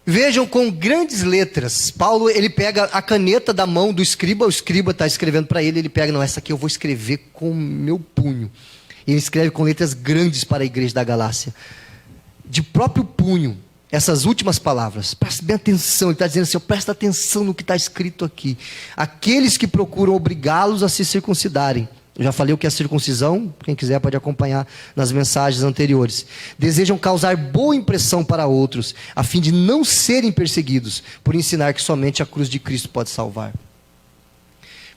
Vejam com grandes letras. Paulo, ele pega a caneta da mão do escriba, o escriba está escrevendo para ele, ele pega, não, essa aqui eu vou escrever com o meu punho. Ele escreve com letras grandes para a igreja da Galácia. De próprio punho, essas últimas palavras. Preste bem atenção, ele está dizendo assim, presta atenção no que está escrito aqui. Aqueles que procuram obrigá-los a se circuncidarem. Eu já falei o que é circuncisão, quem quiser pode acompanhar nas mensagens anteriores. Desejam causar boa impressão para outros, a fim de não serem perseguidos, por ensinar que somente a cruz de Cristo pode salvar.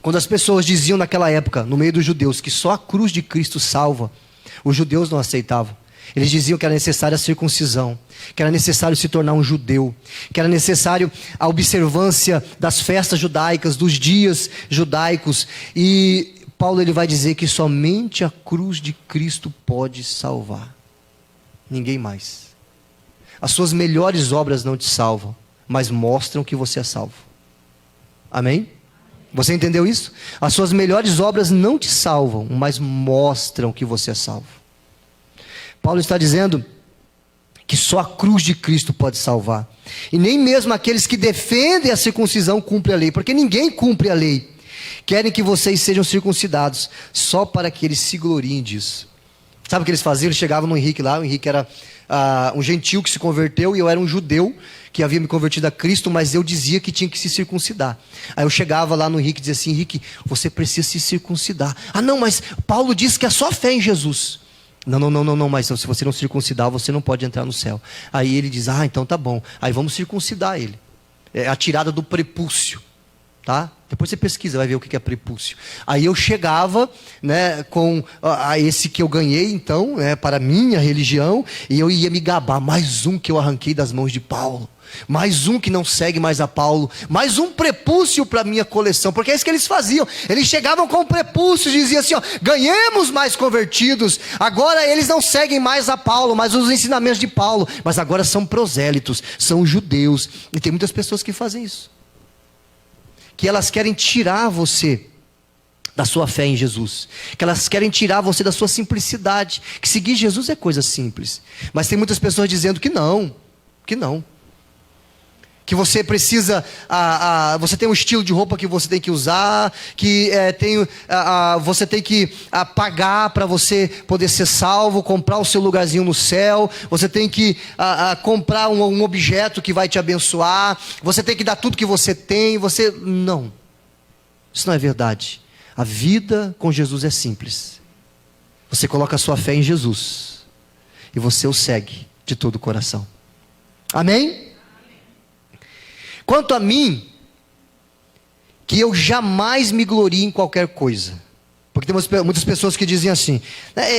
Quando as pessoas diziam naquela época, no meio dos judeus, que só a cruz de Cristo salva, os judeus não aceitavam. Eles diziam que era necessária a circuncisão, que era necessário se tornar um judeu, que era necessário a observância das festas judaicas, dos dias judaicos. E Paulo, ele vai dizer que somente a cruz de Cristo pode salvar. Ninguém mais. As suas melhores obras não te salvam, mas mostram que você é salvo. Amém? Você entendeu isso? As suas melhores obras não te salvam, mas mostram que você é salvo. Paulo está dizendo que só a cruz de Cristo pode salvar. E nem mesmo aqueles que defendem a circuncisão cumprem a lei, porque ninguém cumpre a lei. Querem que vocês sejam circuncidados, só para que eles se gloriem disso. Sabe o que eles faziam? Eles chegavam no Henrique lá, o Henrique era um gentil que se converteu, e eu era um judeu que havia me convertido a Cristo, mas eu dizia que tinha que se circuncidar. Aí eu chegava lá no Henrique e dizia assim, Henrique, você precisa se circuncidar. Ah não, mas Paulo disse que é só fé em Jesus. Não, mas se você não circuncidar, você não pode entrar no céu. Aí ele diz, então tá bom, aí vamos circuncidar ele. É a tirada do prepúcio. Tá? Depois você pesquisa, vai ver o que é prepúcio. Aí eu chegava, né, com esse que eu ganhei, então, para a minha religião, e eu ia me gabar. Mais um que eu arranquei das mãos de Paulo. Mais um que não segue mais a Paulo. Mais um prepúcio para a minha coleção. Porque é isso que eles faziam. Eles chegavam com prepúcios e diziam assim, ganhemos mais convertidos. Agora eles não seguem mais a Paulo, mas os ensinamentos de Paulo. Mas agora são prosélitos, são judeus. E tem muitas pessoas que fazem isso. Que elas querem tirar você da sua fé em Jesus, que elas querem tirar você da sua simplicidade, que seguir Jesus é coisa simples, mas tem muitas pessoas dizendo que não, que você precisa, você tem um estilo de roupa que você tem que usar, que você tem que pagar para você poder ser salvo, comprar o seu lugarzinho no céu, você tem que comprar um objeto que vai te abençoar, você tem que dar tudo que você tem, não, isso não é verdade. A vida com Jesus é simples. Você coloca a sua fé em Jesus e você o segue de todo o coração. Amém? Quanto a mim, que eu jamais me glorie em qualquer coisa. Porque tem muitas pessoas que dizem assim,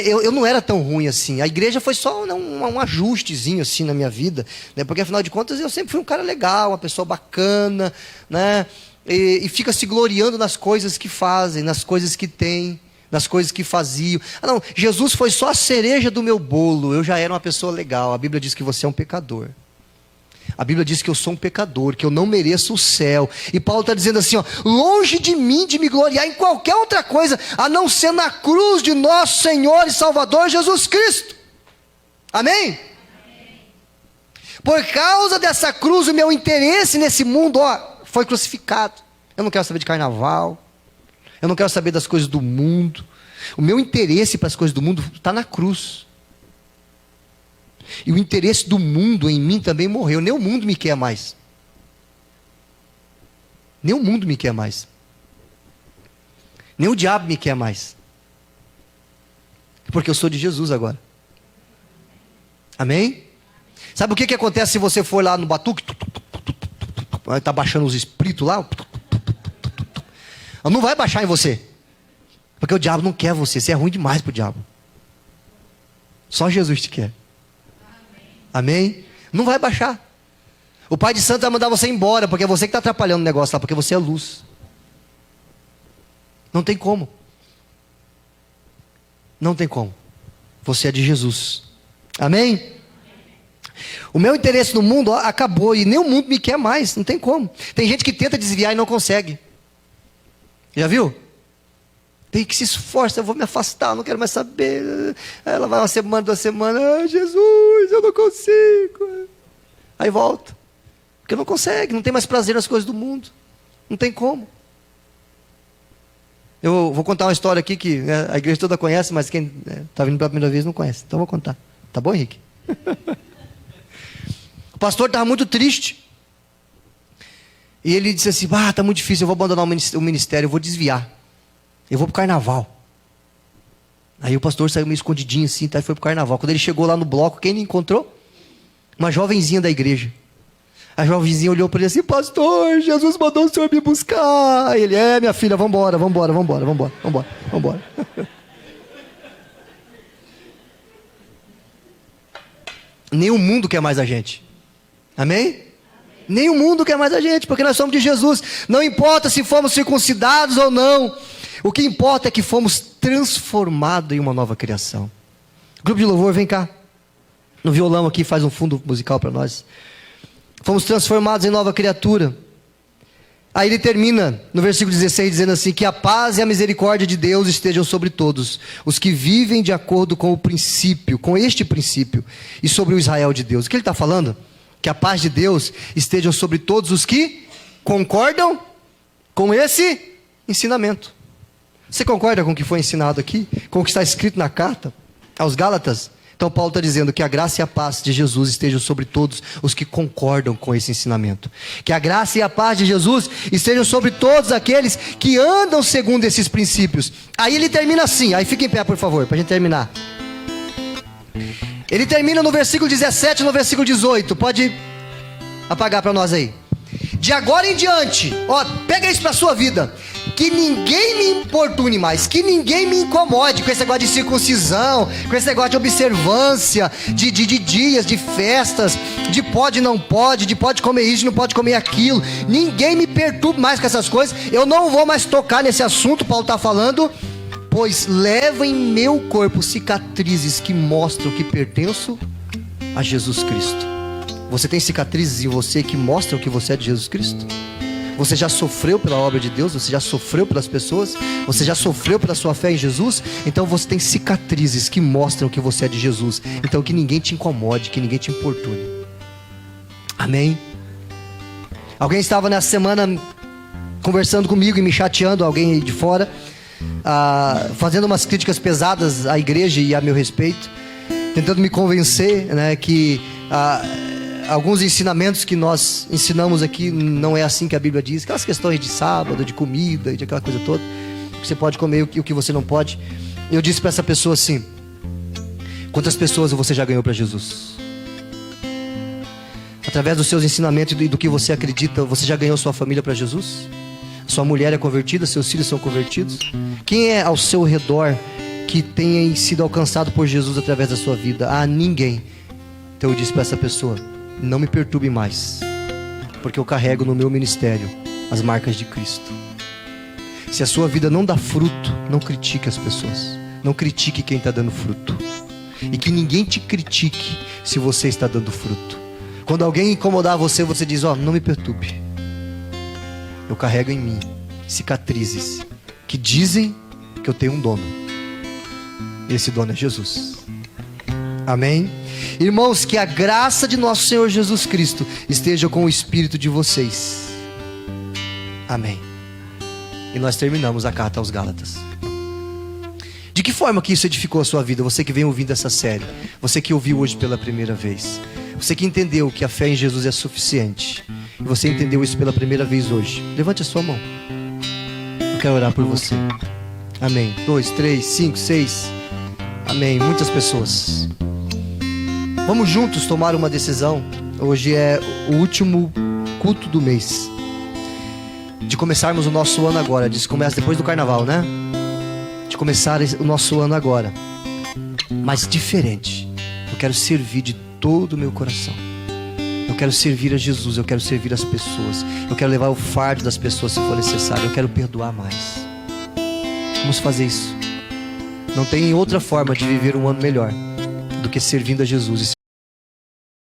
eu não era tão ruim assim, a igreja foi só um ajustezinho assim na minha vida, né? Porque afinal de contas eu sempre fui um cara legal, uma pessoa bacana, né? E fica se gloriando nas coisas que fazem, nas coisas que têm, nas coisas que faziam. Não, Jesus foi só a cereja do meu bolo, eu já era uma pessoa legal. A Bíblia diz que você é um pecador. A Bíblia diz que eu sou um pecador, que eu não mereço o céu. E Paulo está dizendo assim, longe de mim de me gloriar em qualquer outra coisa, a não ser na cruz de nosso Senhor e Salvador Jesus Cristo. Amém? Amém. Por causa dessa cruz, o meu interesse nesse mundo, foi crucificado. Eu não quero saber de carnaval, eu não quero saber das coisas do mundo. O meu interesse para as coisas do mundo está na cruz. E o interesse do mundo em mim também morreu. Nem o mundo me quer mais. Nem o mundo me quer mais. Nem o diabo me quer mais. Porque eu sou de Jesus agora. Amém? Sabe o que acontece se você for lá no batuque? Está baixando os espíritos lá. Não vai baixar em você. Porque o diabo não quer você. Você é ruim demais pro diabo. Só Jesus te quer. Amém? Não vai baixar. O pai de santo vai mandar você embora, porque é você que está atrapalhando o negócio lá, porque você é luz. Não tem como. Não tem como. Você é de Jesus. Amém? O meu interesse no mundo acabou e nem o mundo me quer mais. Não tem como. Tem gente que tenta desviar e não consegue. Já viu? Tem que se esforça, eu vou me afastar, não quero mais saber. Ela vai uma semana, 2 semanas, Jesus, eu não consigo. Aí volta. Porque não consegue, não tem mais prazer nas coisas do mundo. Não tem como. Eu vou contar uma história aqui que a igreja toda conhece, mas quem está vindo pela primeira vez não conhece. Então eu vou contar. Tá bom, Henrique? O pastor estava muito triste. E ele disse assim, está muito difícil, eu vou abandonar o ministério, eu vou desviar. Eu vou para o carnaval. Aí o pastor saiu meio escondidinho assim, tá, e foi para o carnaval. Quando ele chegou lá no bloco, quem ele encontrou? Uma jovenzinha da igreja. A jovenzinha olhou para ele assim, pastor, Jesus mandou o senhor me buscar. Aí ele, minha filha, vambora. Nem o mundo quer mais a gente. Amém? Nem o mundo quer mais a gente, porque nós somos de Jesus. Não importa se fomos circuncidados ou não. O que importa é que fomos transformados em uma nova criação. Grupo de louvor, vem cá. No violão aqui, faz um fundo musical para nós. Fomos transformados em nova criatura. Aí ele termina no versículo 16 dizendo assim, que a paz e a misericórdia de Deus estejam sobre todos, os que vivem de acordo com o princípio, com este princípio, e sobre o Israel de Deus. O que ele está falando? Que a paz de Deus esteja sobre todos os que concordam com esse ensinamento. Você concorda com o que foi ensinado aqui? Com o que está escrito na carta aos Gálatas? Então Paulo está dizendo que a graça e a paz de Jesus estejam sobre todos os que concordam com esse ensinamento. Que a graça e a paz de Jesus estejam sobre todos aqueles que andam segundo esses princípios. Aí ele termina assim, aí fica em pé por favor, para a gente terminar. Ele termina no versículo 17 e no versículo 18. Pode apagar para nós aí. De agora em diante, pega isso para a sua vida. Que ninguém me importune mais, que ninguém me incomode com esse negócio de circuncisão, com esse negócio de observância, de dias, de festas, de pode, não pode, de pode comer isso, não pode comer aquilo. Ninguém me perturbe mais com essas coisas. Eu não vou mais tocar nesse assunto, Paulo está falando. Pois levo em meu corpo cicatrizes que mostram que pertenço a Jesus Cristo. Você tem cicatrizes em você que mostram que você é de Jesus Cristo? Você já sofreu pela obra de Deus? Você já sofreu pelas pessoas? Você já sofreu pela sua fé em Jesus? Então você tem cicatrizes que mostram que você é de Jesus. Então que ninguém te incomode, que ninguém te importune. Amém? Alguém estava nessa semana conversando comigo e me chateando, alguém aí de fora, fazendo umas críticas pesadas à igreja e a meu respeito, tentando me convencer, né, que alguns ensinamentos que nós ensinamos aqui não é assim que a Bíblia diz. Aquelas questões de sábado, de comida e de aquela coisa toda, que você pode comer e o que você não pode. Eu disse para essa pessoa assim: quantas pessoas você já ganhou para Jesus? Através dos seus ensinamentos e do que você acredita, você já ganhou sua família para Jesus? Sua mulher é convertida, seus filhos são convertidos? Quem é ao seu redor que tenha sido alcançado por Jesus através da sua vida? Ninguém. Então eu disse para essa pessoa: não me perturbe mais, porque eu carrego no meu ministério as marcas de Cristo. Se a sua vida não dá fruto, não critique as pessoas. Não critique quem está dando fruto. E que ninguém te critique se você está dando fruto. Quando alguém incomodar você, você diz: não me perturbe. Eu carrego em mim cicatrizes que dizem que eu tenho um dono. Esse dono é Jesus. Amém? Irmãos, que a graça de nosso Senhor Jesus Cristo esteja com o espírito de vocês. Amém. E nós terminamos a carta aos Gálatas. De que forma que isso edificou a sua vida? Você que vem ouvindo essa série, você que ouviu hoje pela primeira vez, você que entendeu que a fé em Jesus é suficiente, e você entendeu isso pela primeira vez hoje, levante a sua mão. Eu quero orar por você. Amém. 2, 3, 5, 6. Amém. Muitas pessoas. Vamos juntos tomar uma decisão. Hoje é o último culto do mês, de de começarmos o nosso ano agora. Diz que começa depois do carnaval, né? De começar o nosso ano agora. Mas diferente. Eu quero servir de todo o meu coração. Eu quero servir a Jesus, eu quero servir as pessoas. Eu quero levar o fardo das pessoas se for necessário. Eu quero perdoar mais. Vamos fazer isso. Não tem outra forma de viver um ano melhor do que servindo a Jesus e